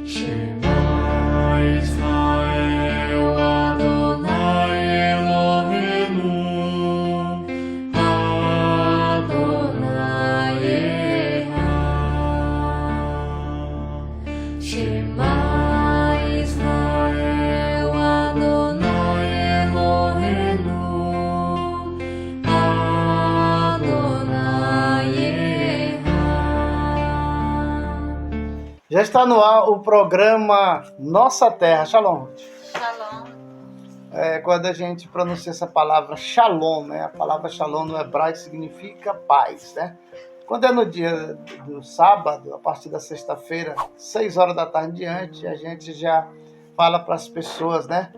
Shema Israel Adonai Eloheinu Adonai Echad. Shema Israel Adonai Eloheinu Adonai Echad. Já está no ar o programa Nossa Terra. Shalom. Shalom. Quando a gente pronuncia essa palavra Shalom, né? A palavra Shalom no hebraico significa paz, né? Quando é no dia do sábado, a partir da sexta-feira, 6 horas da tarde em diante, a gente já fala para as pessoas, né?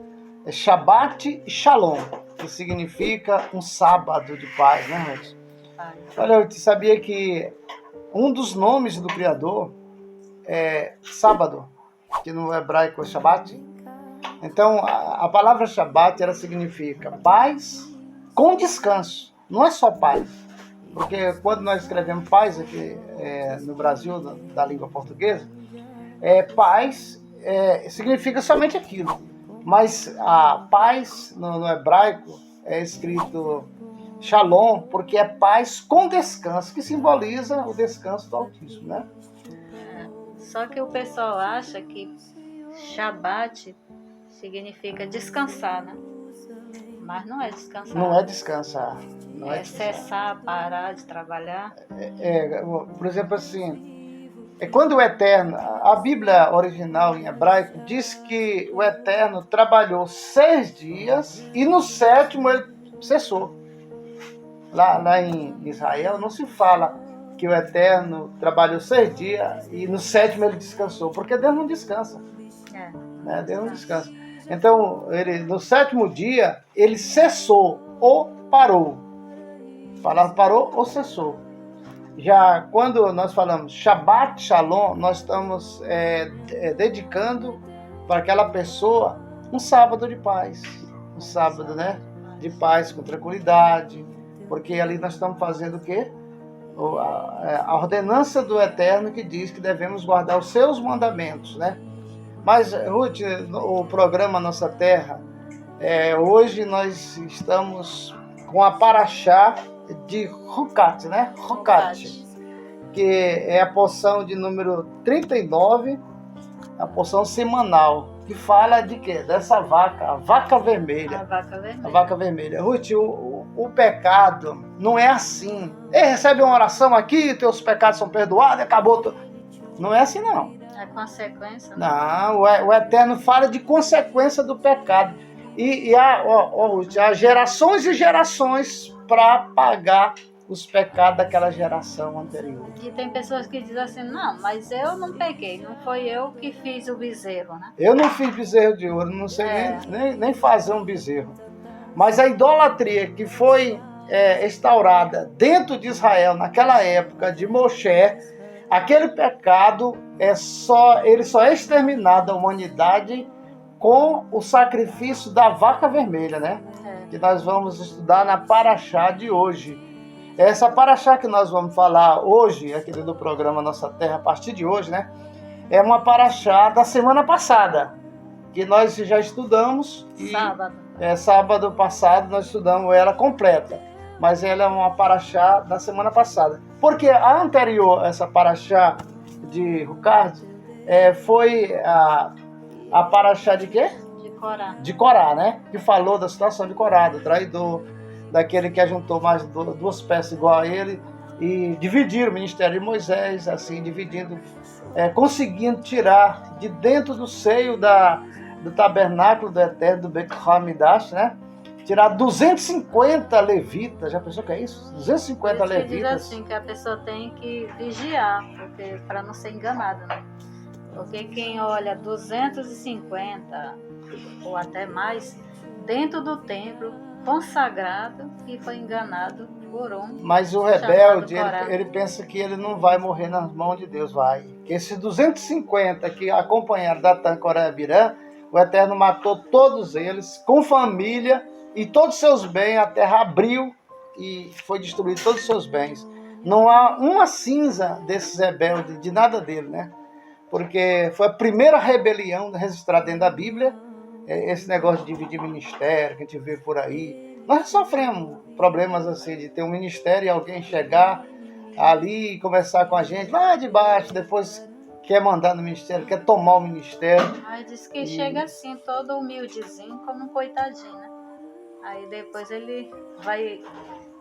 É Shabbat e Shalom, que significa um sábado de paz, né, Ruth? Olha, eu sabia que um dos nomes do Criador é sábado, que no hebraico é Shabbat. Então, a palavra Shabbat, ela significa paz com descanso. Não é só paz. Porque quando nós escrevemos paz aqui no Brasil, da língua portuguesa, paz significa somente aquilo. Mas a paz no hebraico é escrito Shalom, porque é paz com descanso, que simboliza o descanso do Altíssimo, né? Só que o pessoal acha que Shabbat significa descansar, né? Mas não é descansar. Não é descansar. Não É descansar. cessar, parar de trabalhar. Por exemplo, assim, quando o Eterno, a Bíblia original em hebraico diz que o Eterno trabalhou 6 dias e no 7º ele cessou. Lá em Israel não se fala que o Eterno trabalhou 6 dias e no 7º ele descansou, porque Deus não descansa. Né? Deus não descansa. Então, no 7º dia, ele cessou ou parou. Falar parou ou cessou. Já quando nós falamos Shabbat Shalom, nós estamos dedicando para aquela pessoa um sábado de paz. Um sábado, né? De paz, com tranquilidade. Porque ali nós estamos fazendo o quê? A ordenança do Eterno que diz que devemos guardar os seus mandamentos, né? Mas, Ruth, o programa Nossa Terra, hoje nós estamos com a Paraxá de Hukat, né? Hukat, que é a porção de número 39, a porção semanal, que fala de quê? Dessa vaca, a vaca vermelha. A vaca vermelha. A vaca vermelha. Ruth, o pecado não é assim. Recebe uma oração aqui, teus pecados são perdoados, acabou. Não é assim, não. É consequência, né? Não, o Eterno fala de consequência do pecado. E há gerações e gerações para pagar os pecados daquela geração anterior. E tem pessoas que dizem assim, não, mas eu não peguei, não foi eu que fiz o bezerro, né? Eu não fiz bezerro de ouro, não sei nem fazer um bezerro. Mas a idolatria que foi instaurada dentro de Israel naquela época de Moshe, aquele pecado ele só é exterminado da humanidade com o sacrifício da vaca vermelha, né? Que nós vamos estudar na Paraxá de hoje. Essa Paraxá que nós vamos falar hoje, aqui no programa Nossa Terra, a partir de hoje, né? É uma Paraxá da semana passada, que nós já estudamos. Sábado. Sábado passado nós estudamos ela completa, mas ela é uma Paraxá da semana passada. Porque a anterior, essa Paraxá de Hukat, foi a Paraxá de quê? De Corá. De Corá, né? Que falou da situação de Corá, do traidor, daquele que ajuntou mais 2 peças igual a ele e dividiram o ministério de Moisés, assim, dividindo, conseguindo tirar de dentro do seio do tabernáculo do Eterno, do Beit Hamidash, né? Tirar 250 levitas, já pensou que é isso? 250 levitas. Diz assim, que a pessoa tem que vigiar, para não ser enganada, né? Porque quem olha 250 ou até mais dentro do templo consagrado e foi enganado por um. Mas o rebelde, ele pensa que ele não vai morrer nas mãos de Deus, vai. Esses 250 que acompanharam Datan, Corá e Abirã, o Eterno matou todos eles, com família e todos os seus bens. A terra abriu e foi destruído todos os seus bens. Não há uma cinza desses rebeldes, de nada dele, né? porque foi a primeira rebelião registrada dentro da Bíblia. Esse negócio de dividir ministério que a gente vê por aí. Nós sofremos problemas assim, de ter um ministério e alguém chegar ali e conversar com a gente lá de baixo, depois quer mandar no ministério, quer tomar o ministério. Aí diz que chega assim, todo humildezinho, como um coitadinho, né? Aí depois ele vai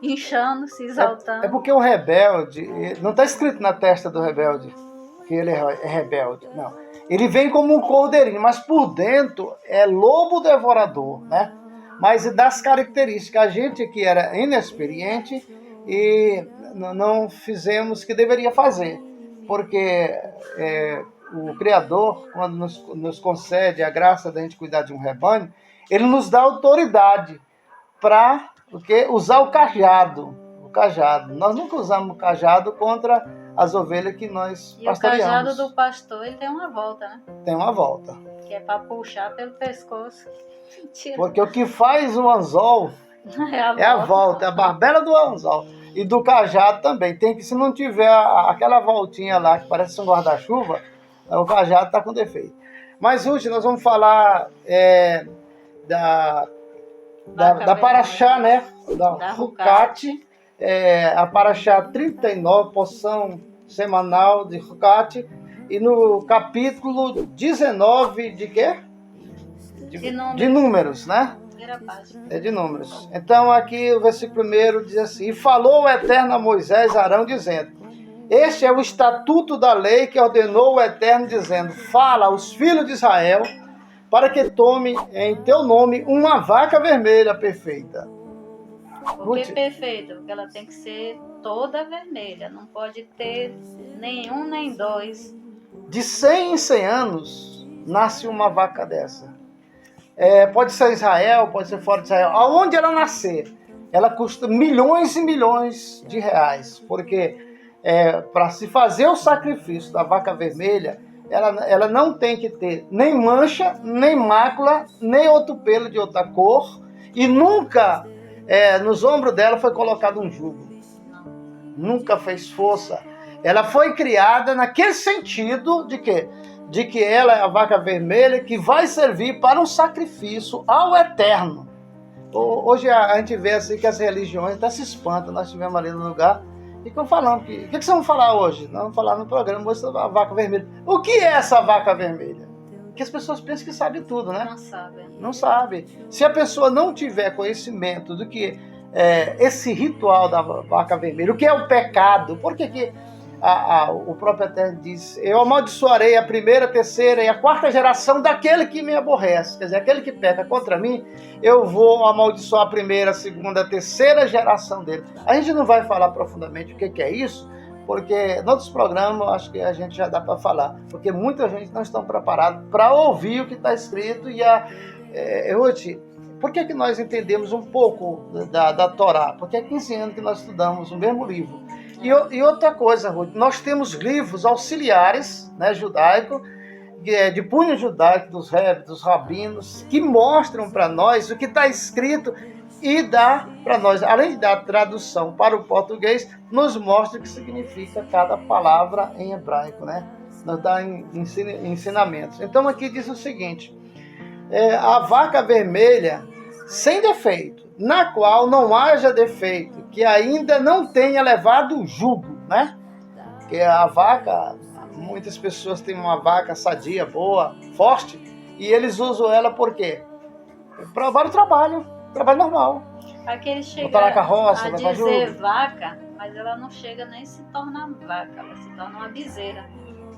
inchando, se exaltando. É porque o rebelde, não está escrito na testa do rebelde que ele é rebelde, não. Ele vem como um cordeirinho, mas por dentro é lobo devorador, né? Mas das características, a gente que era inexperiente e não fizemos o que deveria fazer, porque o Criador, quando nos concede a graça da gente cuidar de um rebanho, ele nos dá autoridade para usar o cajado. Nós nunca usamos o cajado contra as ovelhas que nós pastoreamos. E o cajado do pastor, ele tem uma volta, né? Tem uma volta. Que é para puxar pelo pescoço. Porque o que faz o anzol é a volta, é a barbela do anzol. E do cajado também. Tem que, se não tiver aquela voltinha lá que parece um guarda-chuva, o cajado está com defeito. Mas hoje nós vamos falar da Paraxá, né? Da Rucate. A Paraxá 39, porção semanal de Rucate. E no capítulo 19 de quê? De Números, né? É de Números. Então aqui o versículo 1 diz assim: E falou o Eterno a Moisés e Arão, dizendo: Este é o estatuto da lei que ordenou o Eterno, dizendo: Fala aos filhos de Israel, para que tome em teu nome uma vaca vermelha perfeita. Por que perfeita? Porque ela tem que ser toda vermelha, não pode ter nenhum nem dois. De 100 em 100 anos nasce uma vaca dessa. Pode ser Israel, pode ser fora de Israel. Aonde ela nascer, ela custa milhões e milhões de reais. Porque para se fazer o sacrifício da vaca vermelha, ela não tem que ter nem mancha, nem mácula, nem outro pelo de outra cor. E nunca nos ombros dela foi colocado um jugo. Nunca fez força. Ela foi criada naquele sentido de quê? De que ela é a vaca vermelha que vai servir para um sacrifício ao Eterno. Hoje a gente vê assim que as religiões até se espantam. Nós estivemos ali no lugar e ficam falando. O que vocês vão falar hoje? Nós vamos falar no programa sobre a vaca vermelha. O que é essa vaca vermelha? Porque as pessoas pensam que sabem tudo, né? Não sabem. Não sabe. Se a pessoa não tiver conhecimento do que esse ritual da vaca vermelha, o que é o pecado, por que o próprio Eterno diz: Eu amaldiçoarei a primeira, a terceira e a quarta geração daquele que me aborrece. Quer dizer, aquele que peca contra mim, eu vou amaldiçoar a primeira, a segunda, a terceira geração dele. A gente não vai falar profundamente o que é isso, porque em outros programas acho que a gente já dá para falar, porque muita gente não está preparada para ouvir o que está escrito. E por que nós entendemos um pouco da Torá? Porque é 15 anos que nós estudamos o mesmo livro. E outra coisa, Ruth, nós temos livros auxiliares, né, judaico, de punho judaico dos rebes, dos rabinos, que mostram para nós o que está escrito e dá para nós, além de dar tradução para o português, nos mostra o que significa cada palavra em hebraico, né? Nos dá ensinamentos. Então aqui diz o seguinte: a vaca vermelha sem defeito, na qual não haja defeito, que ainda não tenha levado o jugo, né? Porque a vaca, muitas pessoas têm uma vaca sadia, boa, forte, e eles usam ela por quê? Para o trabalho normal. Aqui ele chega botar na carroça, a dizer vaca, mas ela não chega nem se tornar vaca, ela se torna uma bezerra.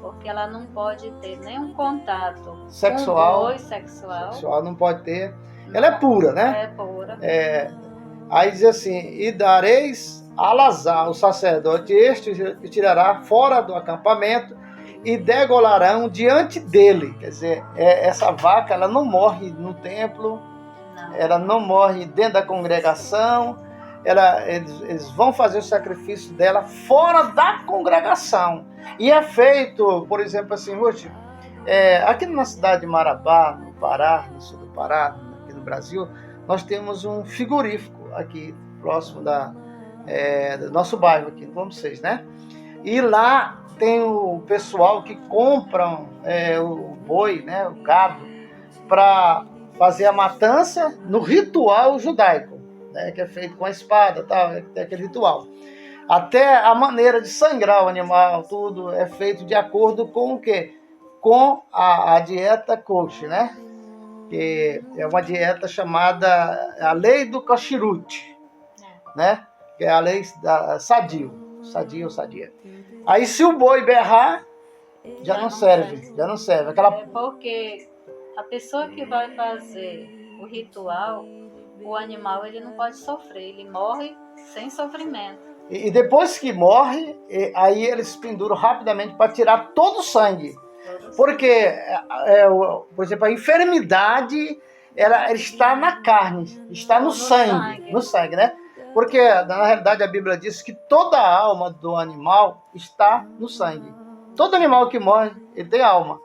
Porque ela não pode ter nenhum contato sexual. Com boi sexual Não pode ter. Ela é pura, né? É pura. Aí diz assim: E dareis a Alazar, o sacerdote, este que tirará fora do acampamento, e degolarão diante dele. Quer dizer, essa vaca, ela não morre no templo, não. Ela não morre dentro da congregação, eles vão fazer o sacrifício dela fora da congregação. E é feito, por exemplo, assim, hoje, aqui na cidade de Marabá, no Pará, no sul do Pará, aqui no Brasil, nós temos um frigorífico aqui, próximo do nosso bairro aqui, no Bom Seis, né? E lá tem o pessoal que compram o boi, né, o gado, para fazer a matança no ritual judaico, né, que é feito com a espada, tal, é aquele ritual. Até a maneira de sangrar o animal, tudo é feito de acordo com o quê? Com a dieta kosher, né? Que é uma dieta chamada a lei do kashrut, né? Que é a lei sadio, sadia. Aí se o boi berrar, já não serve. Aquela... Porque a pessoa que vai fazer o ritual, o animal ele não pode sofrer, ele morre sem sofrimento. E depois que morre, aí eles penduram rapidamente para tirar todo o sangue. Porque, por exemplo, a enfermidade ela está na carne, está no sangue, né? Porque, na realidade, a Bíblia diz que toda a alma do animal está no sangue. Todo animal que morre, ele tem alma.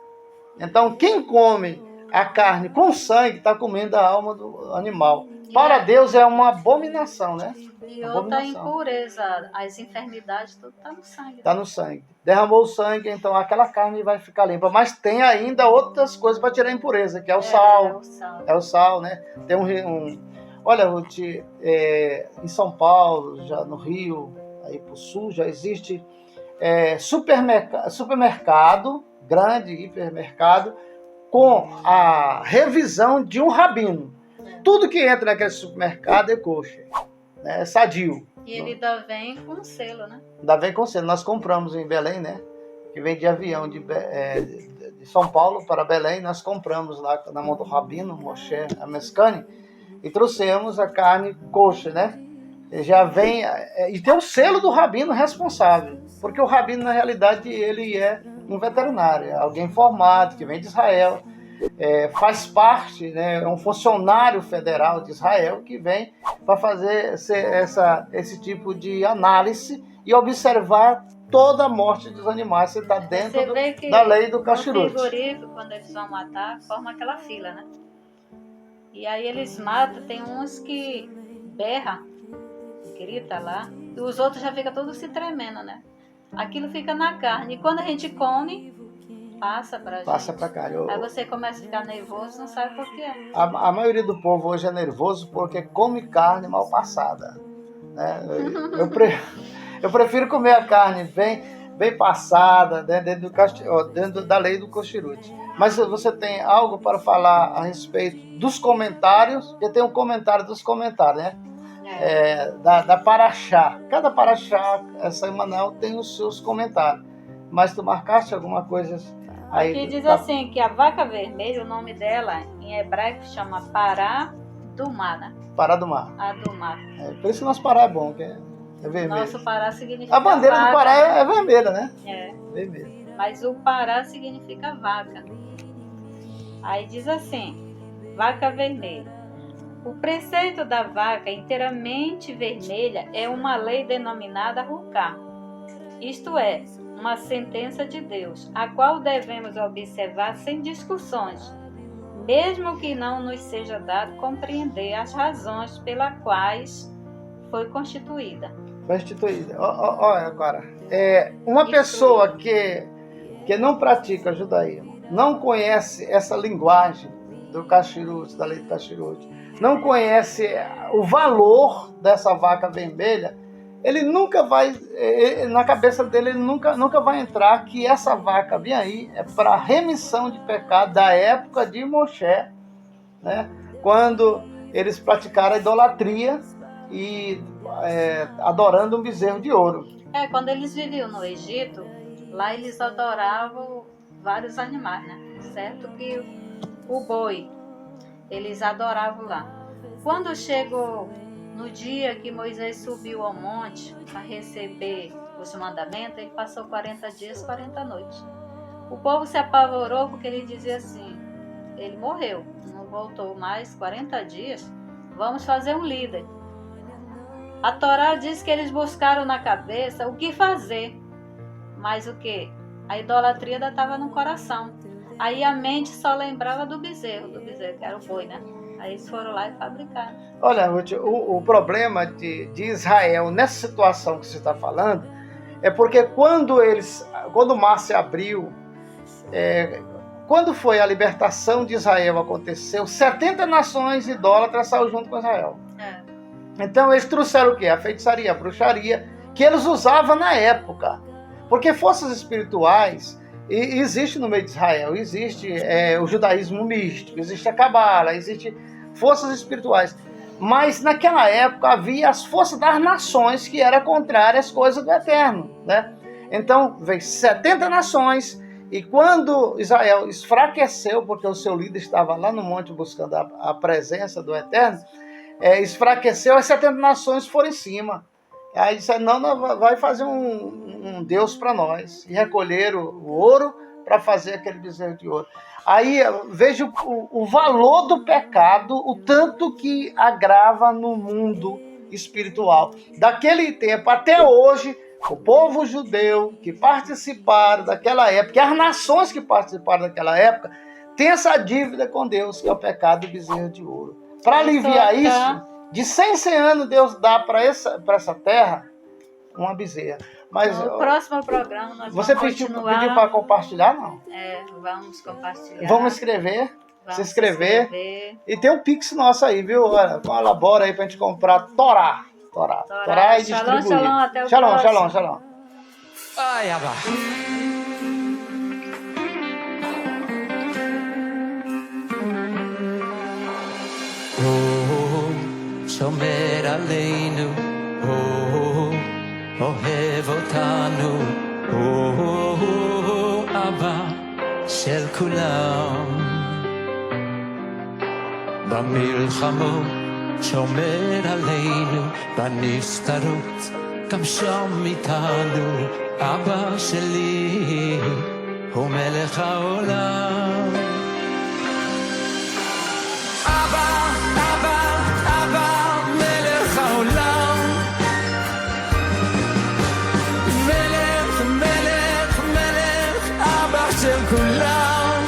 Então, quem come a carne com sangue está comendo a alma do animal. Para Deus é uma abominação, né? E outra impureza, as enfermidades, tudo está no sangue. Está no sangue. Derramou o sangue, então aquela carne vai ficar limpa. Mas tem ainda outras coisas para tirar a impureza, que é o sal. É o sal, né? Tem Olha, Ruth, em São Paulo, já no Rio, aí pro sul, já existe supermercado, grande hipermercado, com a revisão de um rabino. Tudo que entra naquele supermercado é kosher, né? É sadio. E ele ainda vem com selo, né? Ainda vem com selo. Nós compramos em Belém, né? Que vem de avião de São Paulo para Belém. Nós compramos lá na mão do rabino, Moshe Amescani, e trouxemos a carne kosher, né? Já vem... E tem o selo do rabino responsável. Porque o rabino, na realidade, ele é um veterinário, alguém formado, que vem de Israel, faz parte, né, é um funcionário federal de Israel que vem para fazer esse tipo de análise e observar toda a morte dos animais, se está dentro da lei do kashrut. No frigorífico, quando eles vão matar, forma aquela fila, né? E aí eles matam, tem uns que berra, grita lá, e os outros já ficam todos se tremendo, né? Aquilo fica na carne, e quando a gente come, passa pra gente. Passa pra cá. Aí você começa a ficar nervoso, não sabe por quê. A maioria do povo hoje é nervoso porque come carne mal passada, né? Eu prefiro comer a carne bem passada, né, dentro da lei do kashrut. Mas você tem algo para falar a respeito dos comentários? Porque tem um comentário dos comentários, né? Da Paraxá. Cada Paraxá semanal tem os seus comentários. Mas tu marcaste alguma coisa aí? Aqui diz assim, que a vaca vermelha, o nome dela em hebraico chama Pará do Mar, né? Pará do Mar. A do Mar. Por isso que nosso Pará é bom, que é vermelho. Nosso Pará significa a bandeira vaca, do Pará né? é vermelha, né? Vermelho. Mas o Pará significa vaca. Aí diz assim, vaca vermelha. O preceito da vaca inteiramente vermelha é uma lei denominada Ruká. Isto é, uma sentença de Deus, a qual devemos observar sem discussões, mesmo que não nos seja dado compreender as razões pelas quais foi constituída. Olha agora, uma pessoa que não pratica judaísmo, não conhece essa linguagem do kashrut, da lei do kashrut, não conhece o valor dessa vaca vermelha, ele nunca vai, na cabeça dele, ele nunca vai entrar que essa vaca bem aí é para remissão de pecado da época de Moshe, né? Quando eles praticaram a idolatria e adorando um bezerro de ouro. Quando eles viviam no Egito, lá eles adoravam vários animais, né? Certo que o boi, eles adoravam lá. Quando chegou no dia que Moisés subiu ao monte para receber os mandamentos, ele passou 40 dias, 40 noites. O povo se apavorou porque ele dizia assim, ele morreu, não voltou mais 40 dias, vamos fazer um líder. A Torá diz que eles buscaram na cabeça o que fazer, mas o que? A idolatria ainda estava no coração. Aí a mente só lembrava do bezerro que era o boi, né? Aí eles foram lá e fabricaram. Olha, Ruth, o problema de Israel nessa situação que você está falando é porque quando o mar se abriu, quando foi a libertação de Israel aconteceu, 70 nações idólatras saíram junto com Israel. Então eles trouxeram o quê? A feitiçaria, a bruxaria, que eles usavam na época. Porque forças espirituais existe no meio de Israel, existe o judaísmo místico, existe a cabala, existe forças espirituais. Mas naquela época havia as forças das nações que eram contrárias às coisas do Eterno, né? Então veio 70 nações, e quando Israel enfraqueceu, porque o seu líder estava lá no monte buscando a presença do Eterno, enfraqueceu, as 70 nações foram em cima. Aí disseram, não, vai fazer um Deus para nós. E recolheram o ouro para fazer aquele bezerro de ouro. Aí veja o valor do pecado, o tanto que agrava no mundo espiritual. Daquele tempo até hoje, o povo judeu que participaram daquela época, as nações que participaram daquela época, tem essa dívida com Deus, que é o pecado do bezerro de ouro. Para aliviar isso, de 100 em 100 anos, Deus dá para essa terra uma bezerra. Mas no próximo programa nós você vamos pediu continuar. para compartilhar, não? Vamos compartilhar. Vamos escrever, Vamos se inscrever. E tem um Pix nosso aí, viu? Olha, colabora aí para a gente comprar Torá e distribuir. Shalom, até o Shalom, próximo. shalom. Ai, Abba. שומר עלינו, אוהב אותנו, אבא של כולם. במלחמות שומר עלינו, בנסתרות גם שם איתנו, אבא שלי הוא מלך העולם. כולם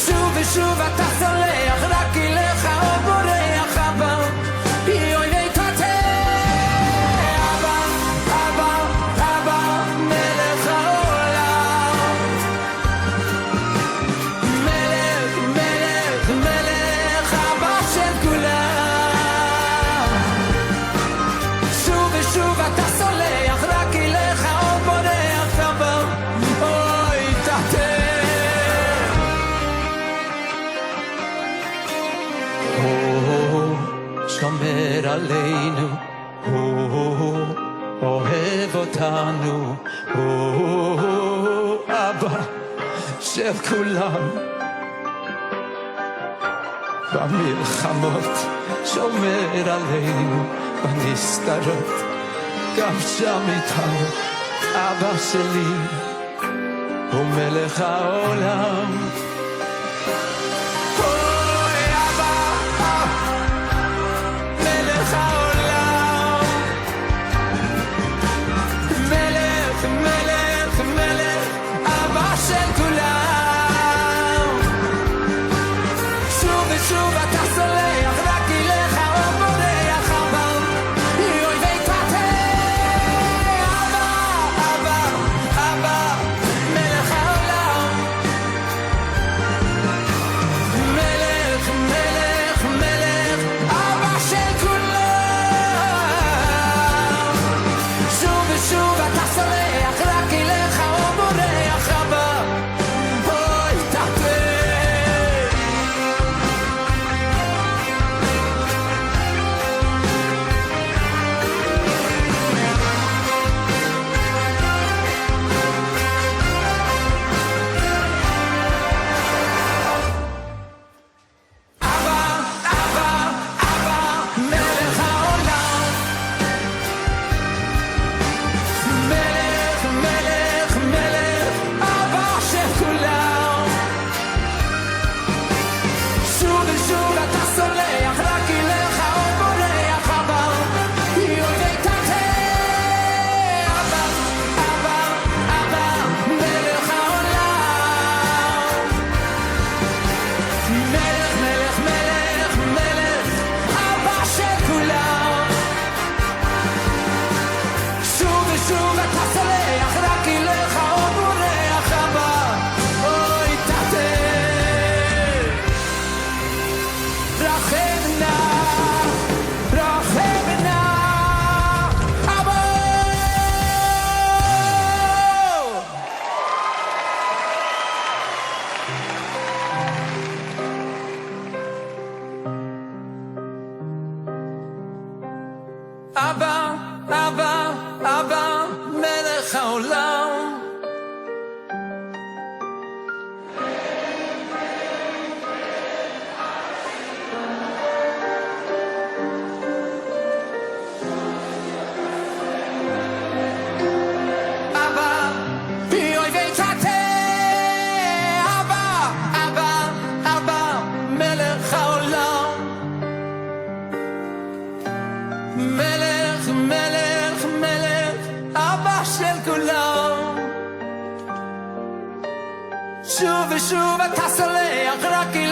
שוב ושוב אתה סולח רק אליך או בורח אבא יוי ויתרתר אבא מלך העולם מלך אבא של כולם שוב ושוב אתה סולח רק אליך או בורח אבא שומר עלינו, אוהב אותנו, אבא של כולם. במלחמות שומר עלינו, בנסתרות גם שם איתנו, אבא שלי הוא מלך העולם. שוב ושוב אתה סולח, רק כי